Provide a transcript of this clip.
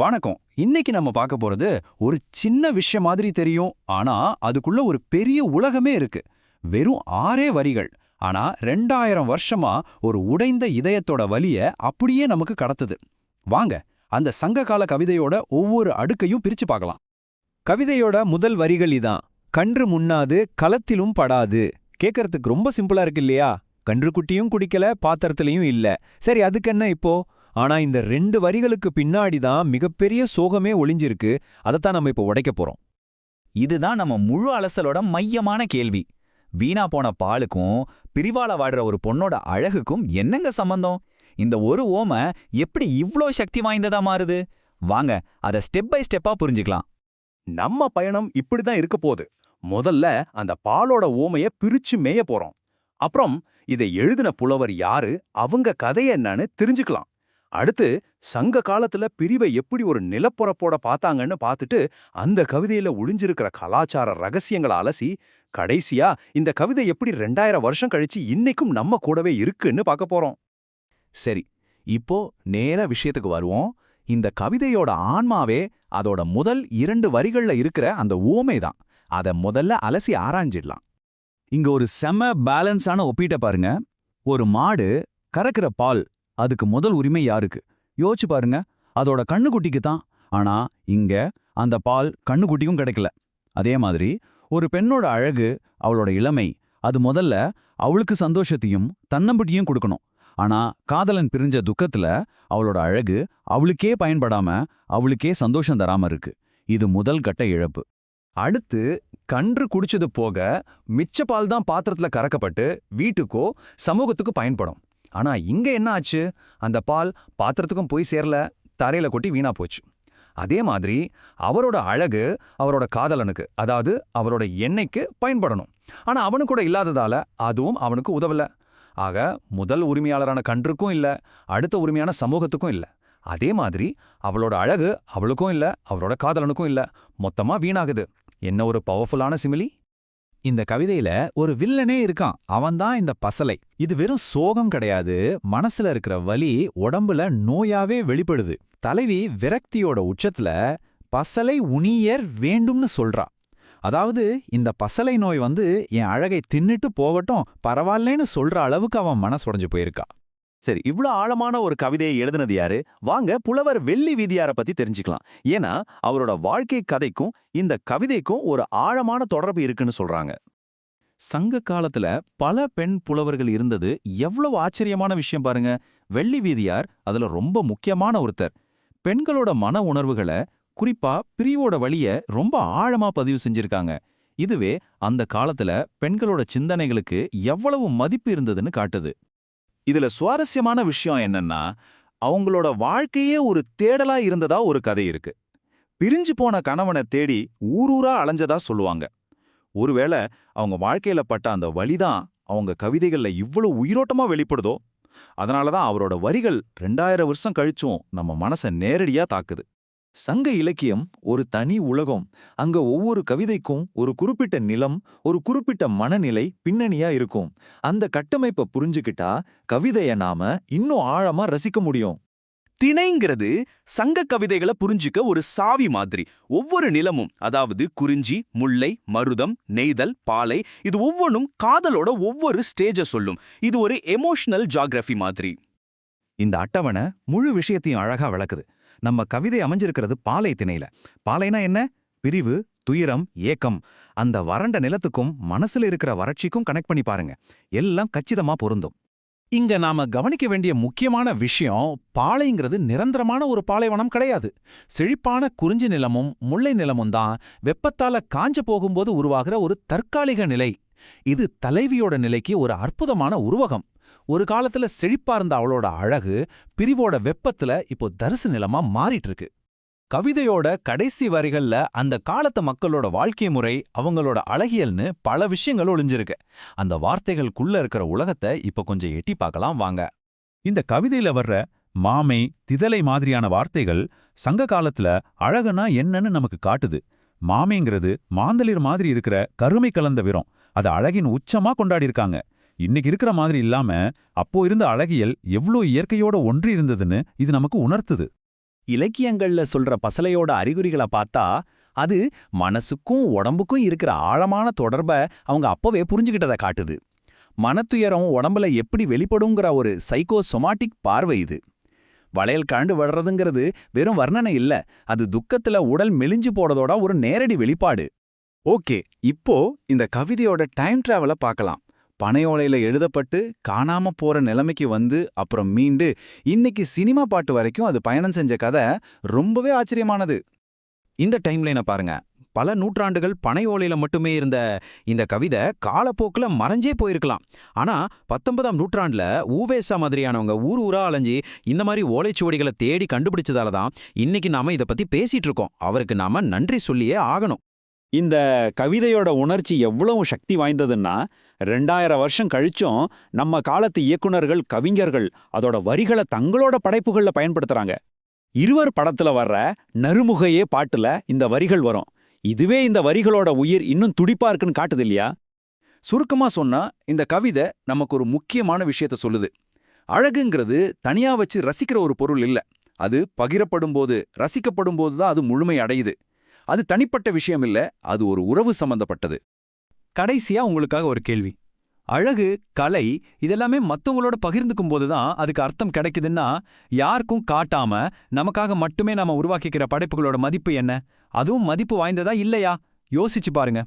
வணக்கம். இன்னைக்கு நம்ம பார்க்க போறது ஒரு சின்ன விஷயம் மாதிரி தெரியும். ஆனா அதுக்குள்ள ஒரு பெரிய உலகமே இருக்கு. வெறும் 6 வரிகள். ஆனா 2000 வருஷமா ஒரு உடைந்த இதயத்தோட வலிய அப்படியே நமக்கு கடத்துது. வாங்க அந்த சங்ககால கவிதையோட ஒவ்வொரு அடுக்கையும் பிரிச்சு பார்க்கலாம். கவிதையோட முதல் வரிகள் இதான். கன்று முன்னாது களத்திலும் படாது. கேட்கறதுக்கு ரொம்ப சிம்பிளா இருக்கு இல்லையா? கன்றுக்குட்டியும் குடிக்கல, பாத்திரத்திலையும் இல்ல. சரி, அதுக்கு என்ன இப்போ? ஆனா இந்த 2 வரிகளுக்கு பின்னாடி தான் மிகப்பெரிய சோகமே ஒளிஞ்சிருக்கு. அதைத்தான் நம்ம இப்போ உடைக்க போறோம். இதுதான் நம்ம முழு அலசலோட மையமான கேள்வி. வீணா போன பாலுக்கும் பிரிவால வாடுற ஒரு பொண்ணோட அழகுக்கும் என்னங்க சம்பந்தம்? இந்த ஒரு ஓமை எப்படி இவ்ளோ சக்தி வாய்ந்ததா மாறுது? வாங்க அதை ஸ்டெப் பை ஸ்டெப்பா புரிஞ்சுக்கலாம். நம்ம பயணம் இப்படிதான் இருக்க போகுது. முதல்ல அந்த பாலோட ஓமைய பிரிச்சு மேய போறோம். அப்புறம் இதை எழுதின புலவர் யாரு, அவங்க கதை என்னன்னு தெரிஞ்சுக்கலாம். அடுத்து சங்க காலத்துல பிரிவை எப்படி ஒரு நிலப்பரப்போட பார்த்தாங்கன்னு பார்த்துட்டு அந்த கவிதையில ஒளிஞ்சிருக்கிற கலாச்சார ரகசியங்களை அலசி கடைசியா இந்த கவிதை எப்படி 2000 வருஷம் கழிச்சு இன்னைக்கும் நம்ம கூடவே இருக்குன்னு பார்க்க போறோம். சரி, இப்போ நேர விஷயத்துக்கு வருவோம். இந்த கவிதையோட ஆன்மாவே அதோட முதல் 2 வரிகள்ல இருக்கிற அந்த ஊமை தான். அத முதல்ல அலசி ஆராய்ஞ்சிடலாம். இங்க ஒரு செம பேலன்ஸான ஒப்பீட்ட பாருங்க. ஒரு மாடு கறக்கிற பால், அதுக்கு முதல் உரிமை யாருக்கு? யோசிச்சு பாருங்க, அதோட கண்ணுக்குட்டிக்கு தான். ஆனா இங்க அந்த பால் கண்ணுக்குட்டிக்கும் கிடைக்கல. அதே மாதிரி ஒரு பெண்ணோட அழகு, அவளோட இளமை, அது முதல்ல அவளுக்கு சந்தோஷத்தையும் தன்னம்பிக்கையும் கொடுக்கணும். ஆனா காதலன் பிரிஞ்ச துக்கத்துல அவளோட அழகு அவளுக்கே பயன்படாம அவளுக்கே சந்தோஷம் தராம இருக்கு. இது முதல் கட்ட இழப்பு. அடுத்து கன்று குடிச்சது போக மிச்ச பால் தான் பாத்திரத்துல கறக்கப்பட்டு வீட்டுக்கோ சமூகத்துக்கு பயன்படும். ஆனா இங்க என்ன ஆச்சு? அந்த பால் பாத்திரத்துக்கும் போய் சேரல, தரையில கொட்டி வீணா போச்சு. அதே மாதிரி அவரோட அழகு அவரோட காதலனுக்கு, அதாவது அவரோட எண்ணெய்க்கு பயன்படணும். ஆனா அவனு கூட இல்லாததால அதுவும் அவனுக்கு உதவல. ஆக முதல் உரிமையாளரான கன்றுக்கும் இல்ல, அடுத்த உரிமையான சமூகத்துக்கும் இல்ல. அதே மாதிரி அவளோட அழகு அவளுக்கும் இல்ல, அவரோட காதலனுக்கும் இல்ல. மொத்தமா வீணாகுது. என்ன ஒரு பவர்ஃபுல்லான சிமிலி! இந்த கவிதையில ஒரு வில்லனே இருக்கான். அவன்தான் இந்த பசலை. இது வெறும் சோகம் கிடையாது, மனசுல இருக்கிற வலி உடம்புல நோயாவே வெளிப்படுது. தலைவி விரக்தியோட உச்சத்துல பசலை உணியர் வேண்டும்னு சொல்றா. அதாவது இந்த பசலை நோய் என் அழகை தின்னுட்டு போகட்டும் பரவாயில்லைன்னு சொல்ற அளவுக்கு அவன் மனசு உடைஞ்சு போயிருக்கா. சரி, இவ்ளோ ஆழமான ஒரு கவிதையை எழுதுனது யாரு? வாங்க புலவர் வெள்ளி வீதியார பத்தி தெரிஞ்சுக்கலாம். ஏன்னா அவரோட வாழ்க்கை கதைக்கும் இந்த கவிதைக்கும் ஒரு ஆழமான தொடர்பு இருக்குன்னு சொல்றாங்க. சங்க காலத்துல பல பெண் புலவர்கள் இருந்தது எவ்வளவு ஆச்சரியமான விஷயம் பாருங்க. வெள்ளி வீதியார் அதுல ரொம்ப முக்கியமான ஒருத்தர். பெண்களோட மன உணர்வுகளை, குறிப்பா பிரிவோட வழிய ரொம்ப ஆழமா பதிவு செஞ்சிருக்காங்க. இதுவே அந்த காலத்துல பெண்களோட சிந்தனைகளுக்கு எவ்வளவு மதிப்பு இருந்ததுன்னு காட்டுது. இதுல சுவாரஸ்யமான விஷயம் என்னன்னா, அவங்களோட வாழ்க்கையே ஒரு தேடலா இருந்ததா ஒரு கதை இருக்கு. பிரிஞ்சு போன கணவனை தேடி ஊரூரா அலைஞ்சதா சொல்லுவாங்க. ஒருவேளை அவங்க வாழ்க்கையில பட்ட அந்த வலிதான் அவங்க கவிதைகள்ல இவ்வளவு உயிரோட்டமா வெளிப்படுதோ? அதனாலதான் அவரோட வரிகள் 2000 வருஷம் கழிச்சும் நம்ம மனசை நேரடியா தாக்குது. சங்க இலக்கியம் ஒரு தனி உலகம். அங்க ஒவ்வொரு கவிதைக்கும் ஒரு குறிப்பிட்ட நிலம், ஒரு குறிப்பிட்ட மனநிலை பின்னணியா இருக்கும். அந்த கட்டமைப்பை புரிஞ்சுக்கிட்டா கவிதைய நாம இன்னும் ஆழமா ரசிக்க முடியும். திணைங்கிறது சங்க கவிதைகளை புரிஞ்சுக்க ஒரு சாவி மாதிரி. ஒவ்வொரு நிலமும், அதாவது குறிஞ்சி, முல்லை, மருதம், நெய்தல், பாலை, இது ஒவ்வொன்றும் காதலோட ஒவ்வொரு ஸ்டேஜை சொல்லும். இது ஒரு எமோஷனல் ஜியோகிராஃபி மாதிரி. இந்த அட்டவணை முழு விஷயத்தையும் அழகா விளக்குது. நம்ம கவிதை அமைஞ்சிருக்கிறது பாலை திணையில. பாலைனா என்ன? பிரிவு, துயரம், ஏக்கம். அந்த வறண்ட நிலத்துக்கும் மனசுல இருக்கிற வறட்சிக்கும் கனெக்ட் பண்ணி பாருங்க. எல்லாம் கச்சிதமா பொருந்தும். இங்க நாம கவனிக்க வேண்டிய முக்கியமான விஷயம், பாலைங்கிறது நிரந்தரமான ஒரு பாலைவனம் கிடையாது. செழிப்பான குறிஞ்சி நிலமும் முல்லை நிலமும் தான் வெப்பத்தால காஞ்ச போகும்போது உருவாகிற ஒரு தற்காலிக நிலை. இது தலைவியோட நிலைக்கு ஒரு அற்புதமான உருவகம். ஒரு காலத்துல செழிப்பா இருந்த அவளோட அழகு பிரிவோட வெப்பத்துல இப்போ தரிசு நிலமா மாறிட்டு இருக்கு. கவிதையோட கடைசி வரிகள்ல அந்த காலத்து மக்களோட வாழ்க்கை முறை, அவங்களோட அழகியல்னு பல விஷயங்கள் ஒளிஞ்சிருக்கு. அந்த வார்த்தைகளுக்குள்ள இருக்கிற உலகத்தை இப்ப கொஞ்சம் எட்டி பார்க்கலாம் வாங்க. இந்த கவிதையில வர்ற மாமை, திதலை மாதிரியான வார்த்தைகள் சங்க காலத்துல அழகுனா என்னன்னு நமக்கு காட்டுது. மாமைங்கிறது மாந்தளிர் மாதிரி இருக்கிற கருமை கலந்த விரம். அது அழகின் உச்சமா கொண்டாடியிருக்காங்க. இன்னைக்கு இருக்கிற மாதிரி இல்லாம அப்போ இருந்த அழகியல் எவ்வளோ இயற்கையோட ஒன்றி இருந்ததுன்னு இது நமக்கு உணர்த்துது. இலக்கியங்கள்ல சொல்ற பசலையோட அறிகுறிகளை பார்த்தா அது மனசுக்கும் உடம்புக்கும் இருக்கிற ஆழமான தொடர்பை அவங்க அப்பவே புரிஞ்சுக்கிட்டதை காட்டுது. மனத்துயரம் உடம்புல எப்படி வெளிப்படுங்கிற ஒரு சைக்கோசொமாட்டிக் பார்வை இது. வளையல் கழண்டு விடுறதுங்கிறது வெறும் வர்ணனை இல்ல, அது துக்கத்துல உடல் மெலிஞ்சு போறதோட ஒரு நேரடி வெளிப்பாடு. ஓகே, இப்போ இந்த கவிதையோட டைம் டிராவலை பார்க்கலாம். பனையோலையில எழுதப்பட்டு காணாம போற நிலைமைக்கு வந்து அப்புறம் மீண்டு இன்னைக்கு சினிமா பாட்டு வரைக்கும் அது பயணம் செஞ்ச கதை ரொம்பவே ஆச்சரியமானது. இந்த டைம்லைனை பாருங்க. பல நூற்றாண்டுகள் பனை ஓலையில மட்டுமே இருந்த இந்த கவிதை காலப்போக்குல மறைஞ்சே போயிருக்கலாம். ஆனா 19ஆம் நூற்றாண்டுல ஊவேசா மாதிரியானவங்க ஊர் ஊரா அலைஞ்சி இந்த மாதிரி ஓலைச்சுவடிகளை தேடி கண்டுபிடிச்சதால தான் இன்னைக்கு நாம இதை பத்தி பேசிட்டு இருக்கோம். அவருக்கு நாம நன்றி சொல்லியே ஆகணும். இந்த கவிதையோட உணர்ச்சி எவ்வளவு சக்தி வாய்ந்ததுன்னா 2000 வருஷம் கழிச்சும் நம்ம காலத்து இயக்குனர்கள், கவிஞர்கள் அதோட வரிகளை தங்களோட படைப்புகள்ல பயன்படுத்துறாங்க. இருவர் படத்துல வர்ற நறுமுகையே பாட்டுல இந்த வரிகள் வரும். இதுவே இந்த வரிகளோட உயிர் இன்னும் துடிப்பா இருக்குன்னு காட்டுது இல்லையா? சுருக்கமா சொன்னா இந்த கவிதை நமக்கு ஒரு முக்கியமான விஷயத்த சொல்லுது. அழகுங்கிறது தனியா வச்சு ரசிக்கிற ஒரு பொருள் இல்ல. அது பகிரப்படும்போது, ரசிக்கப்படும்போது தான் அது முழுமை அடையுது. அது தனிப்பட்ட விஷயம் இல்ல, அது ஒரு உறவு சம்பந்தப்பட்டது. கடைசியா உங்களுக்காக ஒரு கேள்வி. அழகு, கலை இதெல்லாமே மத்தவங்களோட பகிர்ந்துக்கும் போது தான் அதுக்கு அர்த்தம் கிடைக்குதுன்னா, யாருக்கும் காட்டாம நமக்காக மட்டுமே நாம உருவாக்கிக்கிற படைப்புகளோட மதிப்பு என்ன? அதுவும் மதிப்பு வாய்ந்ததா இல்லையா? யோசிச்சு பாருங்க.